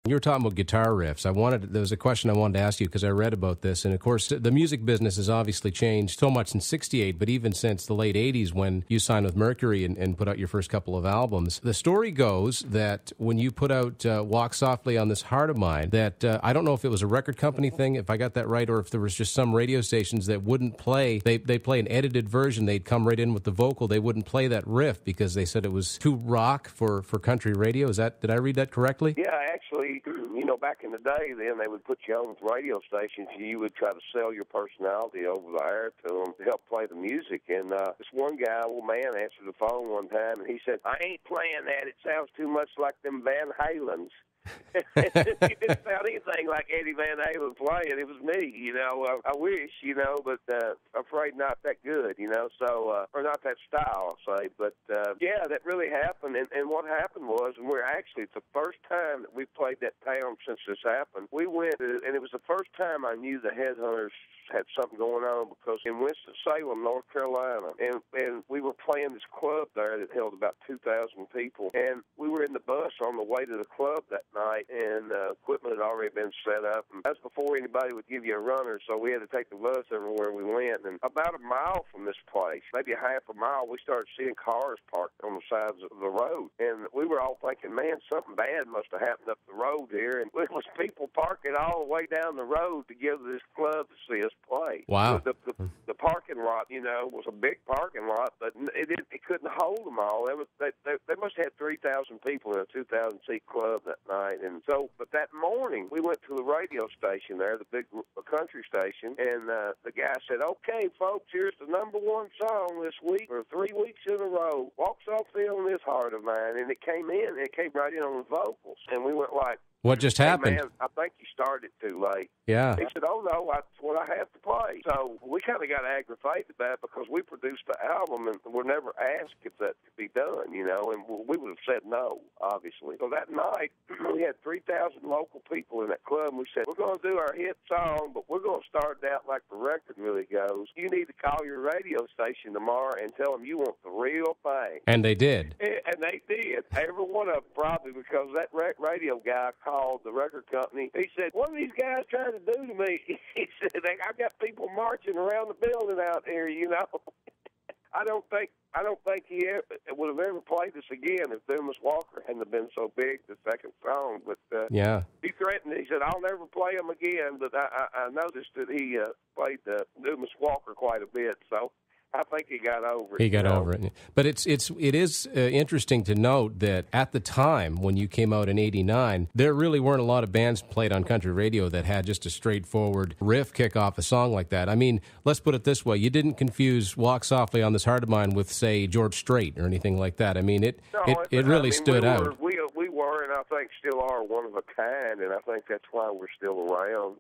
You were talking about guitar riffs. There was a question I wanted to ask you because I read about this. And, of course, the music business has obviously changed so much in '68, but even since the late '80s when you signed with Mercury and put out your first couple of albums. The story goes that when you put out Walk Softly on This Heart of Mine, that I don't know if it was a record company thing, if I got that right, or if there was just some radio stations that wouldn't play. They play an edited version. They'd come right in with the vocal. They wouldn't play that riff because they said it was too rock for country radio. Did I read that correctly? Yeah, actually, back in the day, then they would put you on with radio stations, and you would try to sell your personality over the air to them to help play the music. And this one guy, old man, answered the phone one time, and he said, "I ain't playing that. It sounds too much like them Van Halens." It didn't sound anything like Eddie Van Halen playing. It was me, I wish, but afraid not that good, so, or not that style, I'll say. But, yeah, that really happened. And what happened was, and it's the first time that we played that town since this happened. We went, and it was the first time I knew the Headhunters had something going on, because in Winston-Salem, North Carolina, and we were playing this club there that held about 2,000 people, and we were in the bus on the way to the club that night, and equipment had already been set up, and that's before anybody would give you a runner, so we had to take the bus everywhere we went. And about a mile from this place, maybe a half a mile, we started seeing cars parked on the sides of the road, and we were all thinking, man, something bad must have happened up the road here, and it was people parking all the way down the road to go to this club to see us play. Wow. The parking lot, was a big parking lot, but it couldn't hold them all. They must have had 3,000 people in a 2,000-seat club that night. And so, but that morning, we went to the radio station there, the big country station, and the guy said, "Okay, folks, here's the number one song this week for 3 weeks in a row. Walk Softly on This Heart of Mine." And it came right in on the vocals. And we went like, what just happened? Man, I think you started too late. Yeah. He said, "Oh, no, that's what I have to play." So we kind of got aggravated about it because we produced the album and were never asked if that could be done, and we would have said no, obviously. So that night, we had 3,000 local people in that club, and we said, "We're going to do our hit song, but we're going to start it out like the record really goes. You need to call your radio station tomorrow and tell them you want the real thing." And they did. And they did. Every one of them, probably, because that radio guy called the record company. He said, "What are these guys trying to do to me?" He said, "I've got people marching around the building out here, I don't think he would have ever played this again if Dumas Walker hadn't been so big, the second song. But yeah, he threatened. He said, "I'll never play him again." But I noticed that he played Dumas Walker quite a bit, so I think he got over it. He got over it. But it is interesting to note that at the time when you came out in '89, there really weren't a lot of bands played on country radio that had just a straightforward riff kick off a song like that. I mean, let's put it this way. You didn't confuse Walk Softly on This Heart of Mine with, say, George Strait or anything like that. I mean, it really stood out. We were, and I think still are, one of a kind, and I think that's why we're still around.